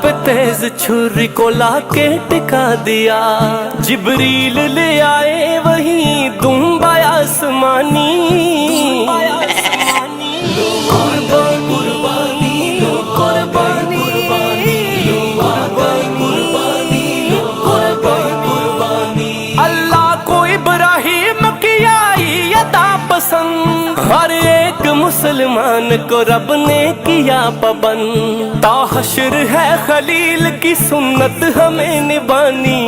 पे तेज छुरी को लाके टिका दिया। जिब्रील ले आए वही दुम्बा आसमानी। अल्लाह को इब्राहिम की आई अता पसंद, हर एक मुसलमान को रब ने किया पाबंद। ता हश्र है खलील की सुन्नत हमें निभानी।